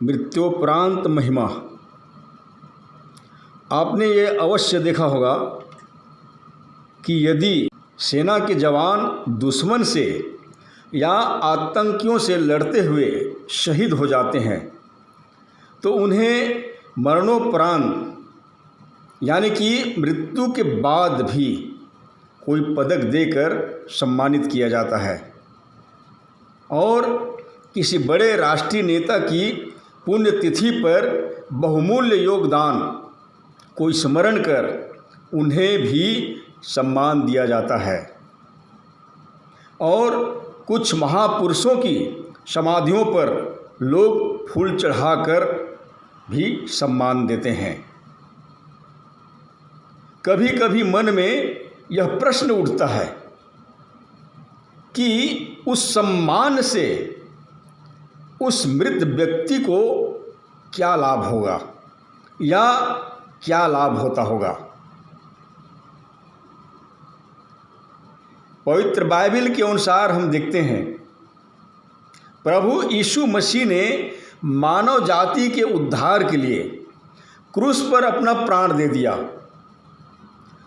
मृत्योपरांत महिमा। आपने ये अवश्य देखा होगा कि यदि सेना के जवान दुश्मन से या आतंकियों से लड़ते हुए शहीद हो जाते हैं तो उन्हें मरणोपरांत यानी कि मृत्यु के बाद भी कोई पदक देकर सम्मानित किया जाता है। और किसी बड़े राष्ट्रीय नेता की पुण्यतिथि पर बहुमूल्य योगदान को स्मरण कर उन्हें भी सम्मान दिया जाता है। और कुछ महापुरुषों की समाधियों पर लोग फूल चढ़ाकर भी सम्मान देते हैं। कभी कभी मन में यह प्रश्न उठता है कि उस सम्मान से उस मृत व्यक्ति को क्या लाभ होगा या क्या लाभ होता होगा। पवित्र बाइबल के अनुसार हम देखते हैं प्रभु यीशु मसीह ने मानव जाति के उद्धार के लिए क्रूस पर अपना प्राण दे दिया।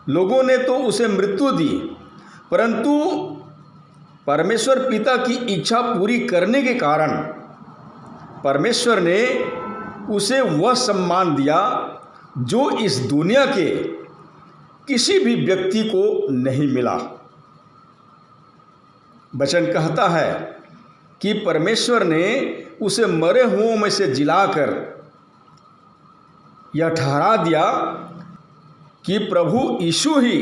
लोगों ने तो उसे मृत्यु दी, परंतु परमेश्वर पिता की इच्छा पूरी करने के कारण परमेश्वर ने उसे वह सम्मान दिया जो इस दुनिया के किसी भी व्यक्ति को नहीं मिला। वचन कहता है कि परमेश्वर ने उसे मरे हुओं में से जिलाकर यह ठहरा दिया कि प्रभु यीशु ही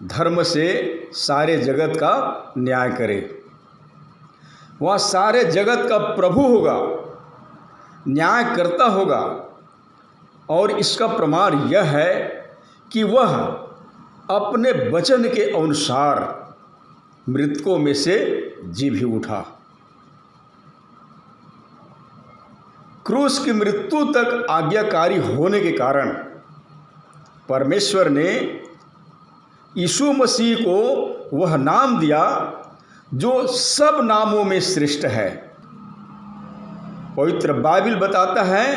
धर्म से सारे जगत का न्याय करे। वह सारे जगत का प्रभु होगा, न्याय करता होगा। और इसका प्रमाण यह है कि वह अपने वचन के अनुसार मृतकों में से जी भी उठा। क्रूस की मृत्यु तक आज्ञाकारी होने के कारण परमेश्वर ने यीशु मसीह को वह नाम दिया जो सब नामों में श्रेष्ठ है। पवित्र बाइबल बताता है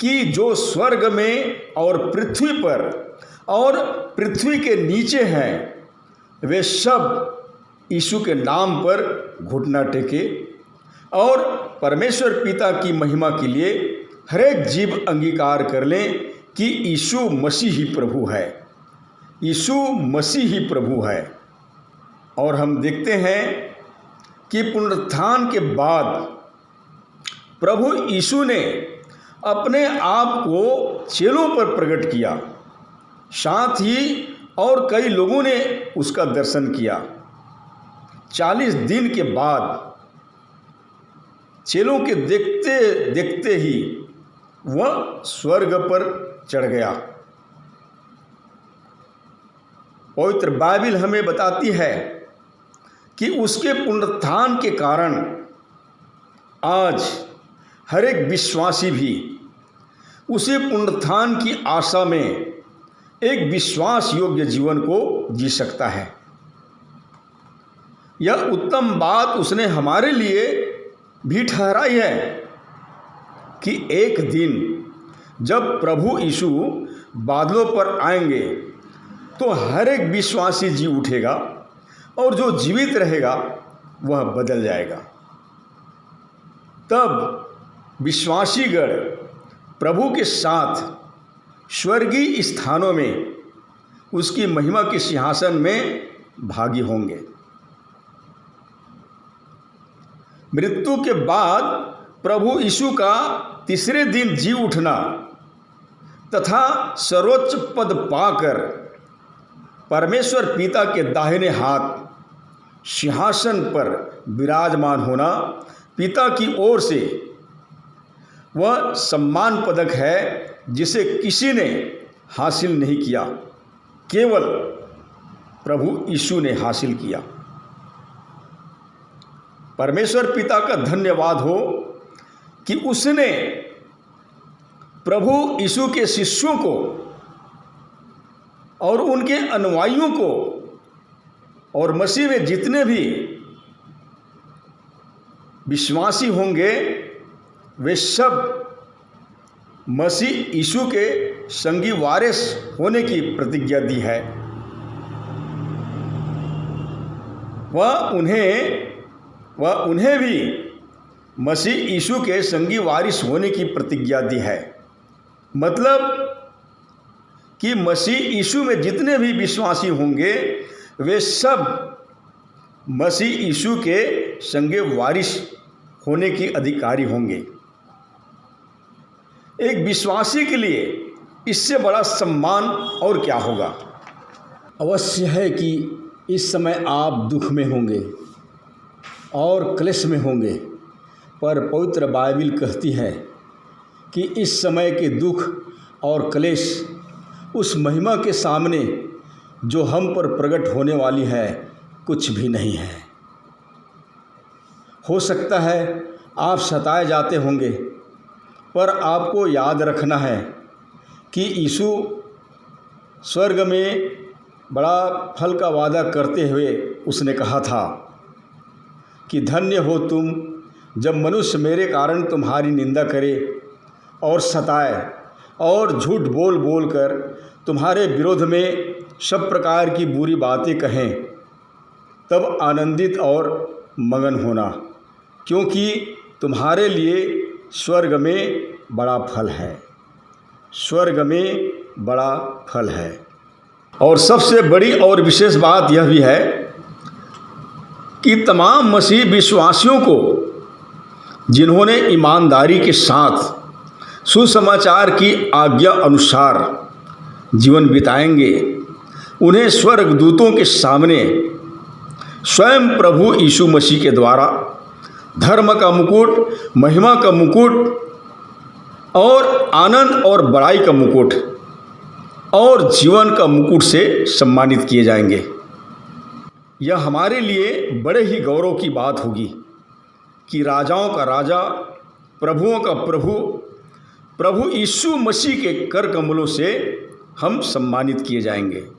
कि जो स्वर्ग में और पृथ्वी पर और पृथ्वी के नीचे हैं वे सब यीशु के नाम पर घुटना टेके और परमेश्वर पिता की महिमा के लिए हर एक जीव अंगीकार कर लें कि यीशु मसीह ही प्रभु है, यीशु मसीह ही प्रभु है। और हम देखते हैं कि पुनरुत्थान के बाद प्रभु यीशु ने अपने आप को चेलों पर प्रकट किया, साथ ही और कई लोगों ने उसका दर्शन किया। 40 दिन के बाद चेलों के देखते देखते ही वह स्वर्ग पर चढ़ गया। पवित्र बाइबल हमें बताती है कि उसके पुनरुत्थान के कारण आज हर एक विश्वासी भी उसी पुनरुत्थान की आशा में एक विश्वास योग्य जीवन को जी सकता है। यह उत्तम बात उसने हमारे लिए भी ठहराई है कि एक दिन जब प्रभु यीशु बादलों पर आएंगे तो हर एक विश्वासी जी उठेगा और जो जीवित रहेगा वह बदल जाएगा। तब विश्वासीगण प्रभु के साथ स्वर्गीय स्थानों में उसकी महिमा के सिंहासन में भागी होंगे। मृत्यु के बाद प्रभु यीशु का तीसरे दिन जी उठना तथा सर्वोच्च पद पाकर परमेश्वर पिता के दाहिने हाथ सिंहासन पर विराजमान होना पिता की ओर से वह सम्मान पदक है जिसे किसी ने हासिल नहीं किया, केवल प्रभु यीशु ने हासिल किया। परमेश्वर पिता का धन्यवाद हो कि उसने प्रभु यीशु के शिष्यों को और उनके अनुयायियों को और मसीह में जितने भी विश्वासी होंगे वे सब मसीह यीशु के संगी वारिस होने की प्रतिज्ञा दी है। वह उन्हें भी मसीह यीशु के संगी वारिस होने की प्रतिज्ञा दी है। मतलब कि मसीह यीशु में जितने भी विश्वासी होंगे वे सब मसीह यीशु के संगे वारिस होने के अधिकारी होंगे। एक विश्वासी के लिए इससे बड़ा सम्मान और क्या होगा। अवश्य है कि इस समय आप दुख में होंगे और क्लेश में होंगे, पर पवित्र बाइबल कहती है कि इस समय के दुख और क्लेश उस महिमा के सामने जो हम पर प्रकट होने वाली है कुछ भी नहीं है। हो सकता है आप सताए जाते होंगे, पर आपको याद रखना है कि यीशु स्वर्ग में बड़ा फल का वादा करते हुए उसने कहा था कि धन्य हो तुम जब मनुष्य मेरे कारण तुम्हारी निंदा करे और सताए और झूठ बोल बोल कर तुम्हारे विरोध में सब प्रकार की बुरी बातें कहें, तब आनंदित और मगन होना, क्योंकि तुम्हारे लिए स्वर्ग में बड़ा फल है। स्वर्ग में बड़ा फल है। और सबसे बड़ी और विशेष बात यह भी है कि तमाम मसीह विश्वासियों को जिन्होंने ईमानदारी के साथ सुसमाचार की आज्ञा अनुसार जीवन बिताएंगे, उन्हें स्वर्गदूतों के सामने स्वयं प्रभु यीशु मसीह के द्वारा धर्म का मुकुट, महिमा का मुकुट और आनंद और बड़ाई का मुकुट और जीवन का मुकुट से सम्मानित किए जाएंगे। यह हमारे लिए बड़े ही गौरव की बात होगी कि राजाओं का राजा, प्रभुओं का प्रभु, प्रभु यीशु मसीह के कर कमलों से हम सम्मानित किए जाएंगे।